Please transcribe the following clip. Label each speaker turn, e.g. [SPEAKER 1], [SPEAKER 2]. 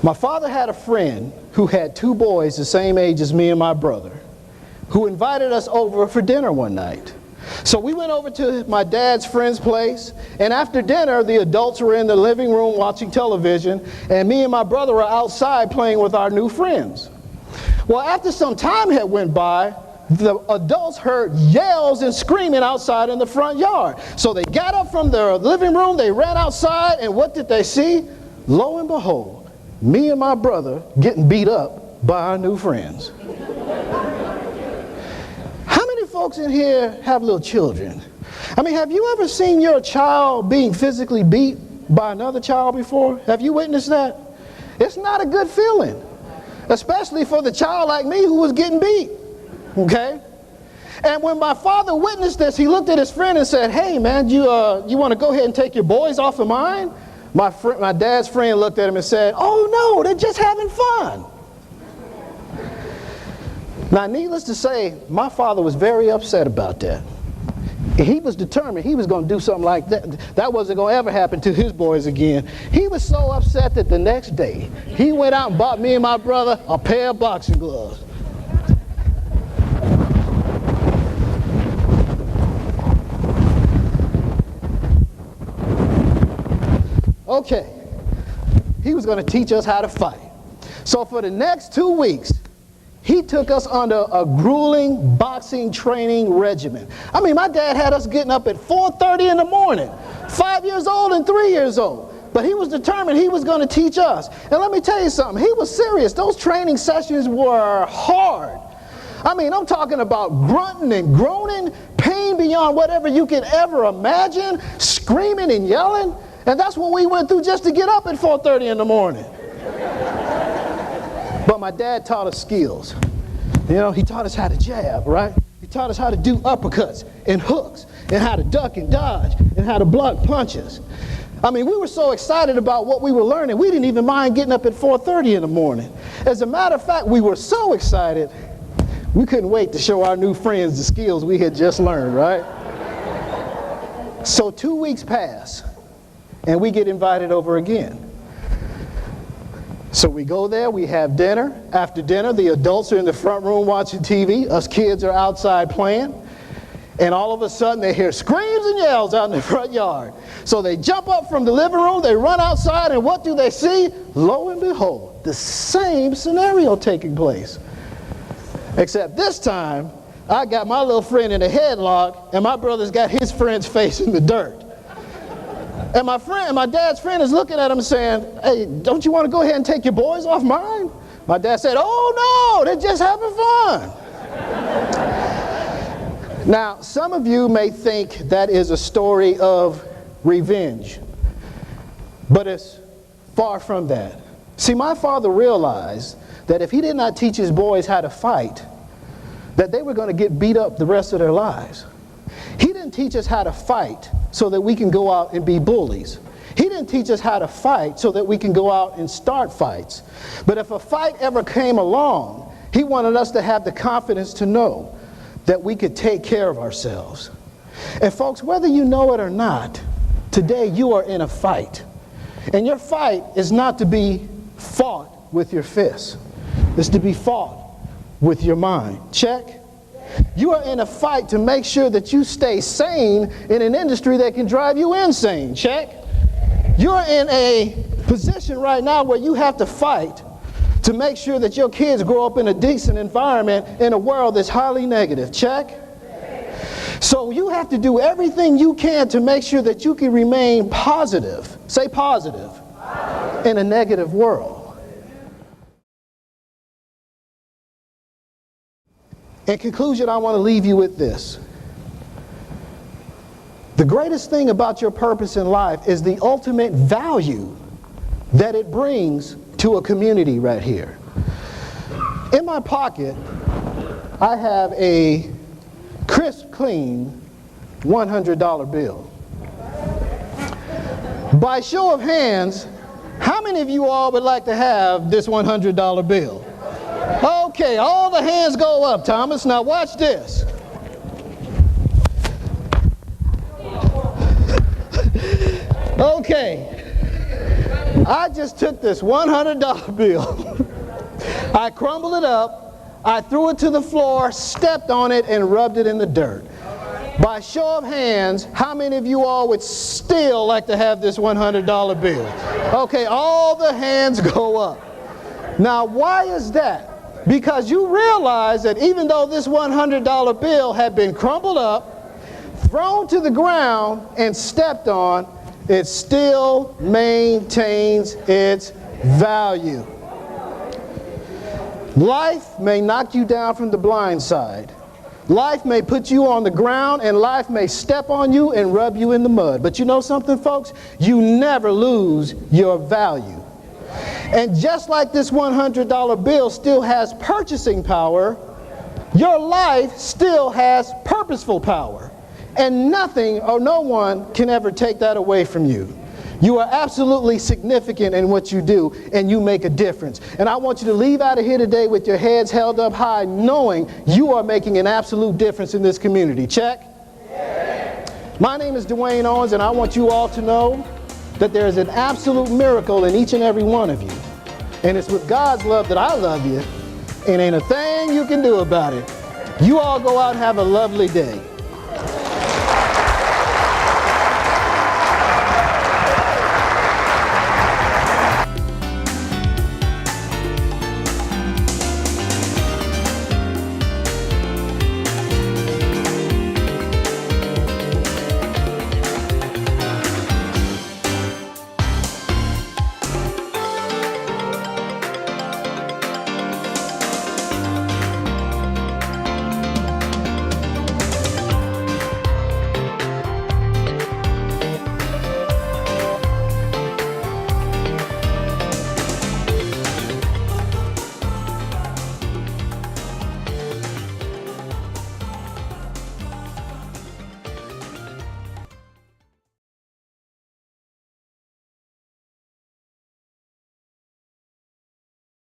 [SPEAKER 1] My father had a friend who had two boys the same age as me and my brother, who invited us over for dinner one night. So we went over to my dad's friend's place, and after dinner, the adults were in the living room watching television, and me and my brother were outside playing with our new friends. Well, after some time had went by, the adults heard yells and screaming outside in the front yard. So they got up from their living room, they ran outside, and what did they see? Lo and behold, me and my brother getting beat up by our new friends. How many folks in here have little children? I mean, have you ever seen your child being physically beat by another child before? Have you witnessed that? It's not a good feeling, especially for the child like me who was getting beat. Okay? And when my father witnessed this, he looked at his friend and said, "Hey man, you want to go ahead and take your boys off of mine?" My dad's friend looked at him and said, "Oh no, they're just having fun." Now, needless to say, my father was very upset about that. He was determined he was going to do something like that. That wasn't going to ever happen to his boys again. He was so upset that the next day, he went out and bought me and my brother a pair of boxing gloves. Okay, he was going to teach us how to fight. So for the next 2 weeks, he took us under a grueling boxing training regimen. I mean, my dad had us getting up at 4:30 in the morning, 5 years old and 3 years old. But he was determined he was going to teach us. And let me tell you something, he was serious. Those training sessions were hard. I mean, I'm talking about grunting and groaning, pain beyond whatever you can ever imagine, screaming and yelling. And that's what we went through just to get up at 4:30 in the morning. But my dad taught us skills. You know, he taught us how to jab, right? He taught us how to do uppercuts and hooks and how to duck and dodge and how to block punches. I mean, we were so excited about what we were learning, we didn't even mind getting up at 4:30 in the morning. As a matter of fact, we were so excited, we couldn't wait to show our new friends the skills we had just learned, right? So 2 weeks pass, and we get invited over again. So we go there, we have dinner. After dinner, the adults are in the front room watching TV. Us kids are outside playing. And all of a sudden, they hear screams and yells out in the front yard. So they jump up from the living room, they run outside, and what do they see? Lo and behold, the same scenario taking place. Except this time, I got my little friend in a headlock, and my brother's got his friend's face in the dirt. And my dad's friend is looking at him saying, "Hey, don't you want to go ahead and take your boys off mine?" My dad said, "Oh no, they're just having fun." Now, some of you may think that is a story of revenge, but it's far from that. See, my father realized that if he did not teach his boys how to fight, that they were going to get beat up the rest of their lives. He didn't teach us how to fight so that we can go out and be bullies. He didn't teach us how to fight so that we can go out and start fights. But if a fight ever came along, he wanted us to have the confidence to know that we could take care of ourselves. And folks, whether you know it or not, today you are in a fight. And your fight is not to be fought with your fists. It's to be fought with your mind. Check? You are in a fight to make sure that you stay sane in an industry that can drive you insane. Check? You're in a position right now where you have to fight to make sure that your kids grow up in a decent environment in a world that's highly negative. Check? So you have to do everything you can to make sure that you can remain positive. Say positive. In a negative world. In conclusion, I want to leave you with this. The greatest thing about your purpose in life is the ultimate value that it brings to a community right here. In my pocket, I have a crisp, clean $100 bill. By show of hands, how many of you all would like to have this $100 bill? Okay, all the hands go up, Thomas. Now watch this. Okay. I just took this $100 bill. I crumbled it up. I threw it to the floor, stepped on it, and rubbed it in the dirt. By show of hands, how many of you all would still like to have this $100 bill? Okay, all the hands go up. Now, why is that? Because you realize that even though this $100 bill had been crumbled up, thrown to the ground, and stepped on, it still maintains its value. Life may knock you down from the blind side. Life may put you on the ground, and life may step on you and rub you in the mud. But you know something, folks? You never lose your value. And just like this $100 bill still has purchasing power, your life still has purposeful power. And nothing or no one can ever take that away from you. You are absolutely significant in what you do, and you make a difference. And I want you to leave out of here today with your heads held up high, knowing you are making an absolute difference in this community. Check? Yeah. My name is Dwayne Owens, and I want you all to know that there is an absolute miracle in each and every one of you. And it's with God's love that I love you, and ain't a thing you can do about it. You all go out and have a lovely day.